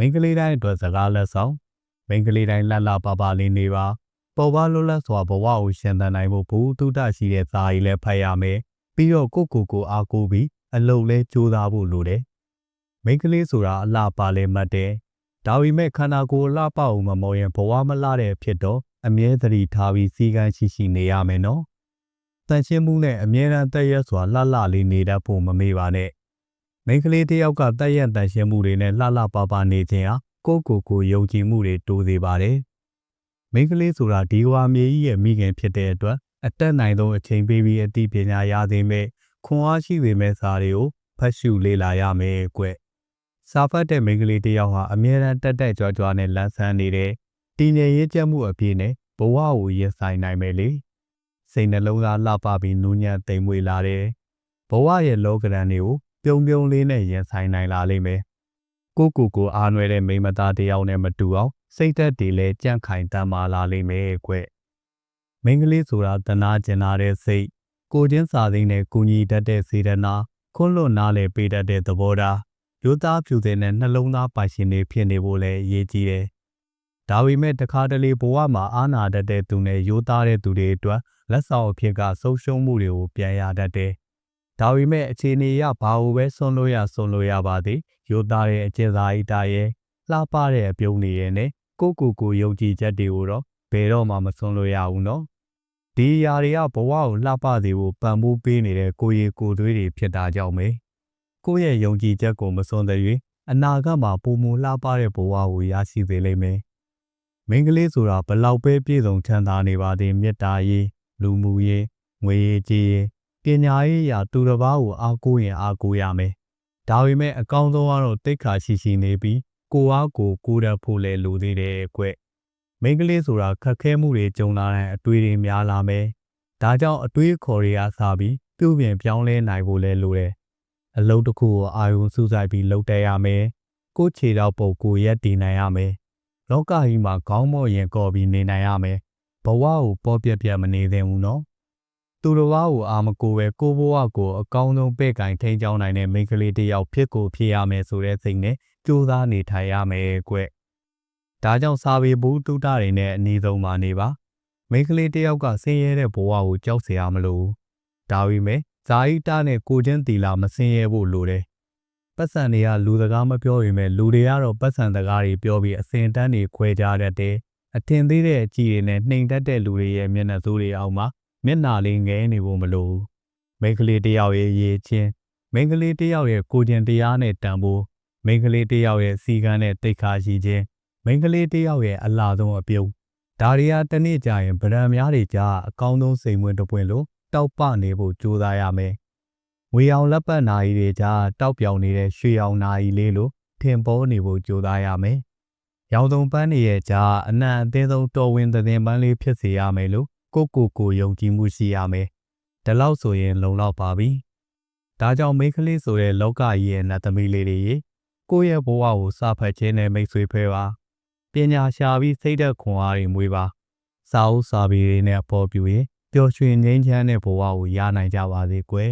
မိန်းကလေးတိုင်းအတွက်စကားလက်ဆောင်မိန်းကလေးတိုင်းလှလှပပလေးနေပါပေါ်ပါလွတ်လပ်စွာဘဝကိုရှင်သန်နိုင်ဖို့ဘူးတုဒ္ဒရှိတဲ့စာရီလည်းဖတ်ရမယ်ပြီးတော့ကိုအားကိုပြီးအလုပ်လဲကြိုးစားဖို့လိုတယ်မိန်းကလေးဆိုတာအလှပါလဲမှတ်တယ်ဒါပေမဲ့ခန္ဓာကိုယ်အလှပအောင်မမော်ရင်ဘဝမလှတဲ့ဖြစ်တော့အမြဲတမ်းထားပြီးစီကံရှိနေရမယ်နော်တန်ရှင်းမှုနဲ့အမြဲတမ်းတက်ရက်စွာလှလှလေးနေတတ်ဖို့မမေ့ပါနဲ့မိန်းကလေးတယောက်ကတက်ရက်တန်ရှင်းမှုတွေနဲ့လှလှပပနေခြင်းဟာကိုယုံကြည်မှုတွေတိုးစေပါတယ်မိန်းကလေးဆိုတာဒီဝါမြေကြီးရဲ့မိခင်ဖြစ်တဲ့အတွက်အတက်နိုင်ဆုံးအချိန်ပေးပြီးအသိပညာရသိမဲ့ခွန်အားရှိပေမဲ့စာတွေကိုဖတ်ရှုလေ့လာရမယ်ကွစာဖတ်တဲ့မိန်းကလေးတယောက်ဟာအမြဲတမ်းတက်ကြွနဲ့လန်းဆန်းနေတဲ့တည်ငြိမ်ရေးကြမှုအပြည့်နဲ့ဘဝကိုရင်ဆိုင်နိုင်မယ်လေစိတ်နှလုံးသားလှပပြီးနူးညံ့သိမ်မွေ့လာတယ်ဘဝရဲ့လောကဓာတ်တွေကိုပြုံလေးနဲ့ရင်ဆိုင်နိုင်လာလိမ့်မယ်ကိုအားနွယ်တဲ့မိန်းမသားတယောက်နဲ့မတူအောင်စိတ်သက်တွေလည်းကြန့်ခိုင်တမ်းမာလာလိမ့်မယ်ကွမိန်းကလေးဆိုတာတနာကျင်နာတဲ့စိတ်ကိုချင်းစာသိမ်းနဲ့ကုညီတတ်တဲ့စေတနာခွန်းလွတ်နားလေပေးတတ်တဲ့သဘောထားရိုးသားဖြူစင်တဲ့နှလုံးသားပိုင်ရှင်တွေဖြစ်နေဖို့လည်းအရေးကြီးတယ်ဒါပေမဲ့တခါတလေဘဝမှာအာနာတတ်တဲ့သူနဲ့ရိုးသားတဲ့သူတွေအတွက်လက်ဆောင်အဖြစ်ကဆုံးရှုံးမှုတွေကိုပြန်ရတတ်တယ်ဒါပေမဲ့အခြေအနေအရဘာကိုပဲဆွလို့ရပါသည်ရိုးသားတဲ့အကျင့်စာရိတ္တရဲ့လှပတဲ့အပြုံးတွေရဲ့နဲ့ကိုယုံကြည်ချက်တွေကိုတော့ဘယ်တော့မှမဆွလို့ရဘူးနော်ဒီအရာတွေကဘဝကိုလှပစေဖို့ပံ့ပိုးပေးနေတဲ့ကိုယ်သွေးတွေဖြစ်တာကြောင့်ပဲကိုယ့်ရဲ့ယုံကြည်ချက်ကိုမစွန့်တဲ့အနာဂတ်မှာပုံမလှပတဲ့ဘဝကိုရရှိစေလိမ့်မယ်မိန်းကလေးဆိုတာဘလောက်ပဲပြည့်စုံချမ်းသာနေပါသေးမေတ္တာရေးလူမှုရေးငွေရေးကြေးရေးပညာရေးရာသူတစ်ပါးကိုအားကိုးရင်အားကိုးရမယ်ဒါပေမဲ့အကောင်းဆုံးကတော့တိတ်ခါရှိနေပြီးကိုတတ်ဖို့လဲလိုသေးတယ်ကွမိန်းကလေးဆိုတာခက်ခဲမှုတွေကြုံလာတဲ့အတွေးတွေများလာမယ်ဒါကြောင့်အတွေးခေါ်တွေကစားပြီးပြုပြင်ပြောင်းလဲနိုင်ဖို့လဲလိုတယ်အလုပ်တစ်ခုကိုအာရုံစူးစိုက်ပြီးလုပ်တတ်ရမယ်ကိုခြေတော့ပုတ်ကိုရက်တည်နိုင်ရမယ်လောကကြီးမှာခေါင်းမော့ရင်ကော်ပြီးနေနိုင်ရမယ်ဘဝကိုပေါ်ပြမနေသင့်ဘူးနော်သူတစ်ပါးကိုအာမကိုပဲကိုဘဝကိုအကောင်းဆုံးပဲ့ကင်ထိန်းချောင်းနိုင်တဲ့မိန်းကလေးတစ်ယောက်ဖြစ်ရမယ်ဆိုတဲ့စိတ်နဲ့ကြိုးစားနေထိုင်ရမယ်ကွဒါကြောင့်စာပေဘူးတုဒ္ဒတွေနဲ့အနည်းဆုံးပါနေပါမိန်းကလေးတစ်ယောက်ကဆင်းရဲတဲ့ဘဝကိုကြောက်เสียမလို့ဒါပေမဲ့ဇာတိတာနဲ့ကိုချင်းတီလာမဆင်းရဲဖို့လိုတယ်ပတ်စံတွေကလူစကားမပြောပေမဲ့လူတွေကတော့ပတ်စံစကားတွေပြောပြီးအစင်တန်းတွေခွဲကြတတ်တယ်အထင်သေးတဲ့အကြည့်တွေနဲ့နှိမ်တတ်တဲ့လူတွေရဲ့မျက်နှာစိုးတွေအောက်မှာမျက်နှာလေးငဲနေဖို့မလိုဘူးမိန်းကလေးတစ်ယောက်ရဲ့ရေးချင်းမိန်းကလေးတစ်ယောက်ရဲ့ကိုချင်းတရားနဲ့တန်ဖိုးမိန်းကလေးတစ်ယောက်ရဲ့စီကံနဲ့တိတ်ခါရှိခြင်းမိန်းကလေးတစ်ယောက်ရဲ့အလှဆုံးအပြုံးဒါတွေကတနေ့ကျရင်ဗရန်များတွေကြားအကောင်းဆုံးစိန်ဝင်တစ်ပွင့်လို့တောက်ပနေဖို့ကြိုးစားရမယ်ငွေအောင်လက်ပတ်နာရီတွေကြားတောက်ပြောင်နေတဲ့ရွှေအောင်နာရီလေးလို့ထင်ပေါ်နေဖို့ကြိုးစားရမယ်ရောင်စုံပန်းတွေရဲ့ကြားအနံ့အသင်းဆုံးတော်ဝင်သင်ပန်းလေးဖြစ်စေရမယ်လို့ကိုယုံကြည်မှုရှိရမယ်ဒါလောက်ဆိုရင်လုံလောက်ပါပြီဒါကြောင့်မိန်းကလေးဆိုတဲ့လောကကြီးရဲ့နတ်သမီးလေးတွေကိုယ့်ရဲ့ဘဝကိုစဖတ်ခြင်းနဲ့မိတ်ဆွေဖဲပါပညာရှာပြီးစိတ်သက်ခွန်အားတွေမွေးပါစာအုပ်စာပေတွေနဲ့အပေါ်ပြူရင်ပျော်ရွှင်ငြိမ်းချမ်းတဲ့ဘဝကိုရနိုင်ကြပါစေကွယ်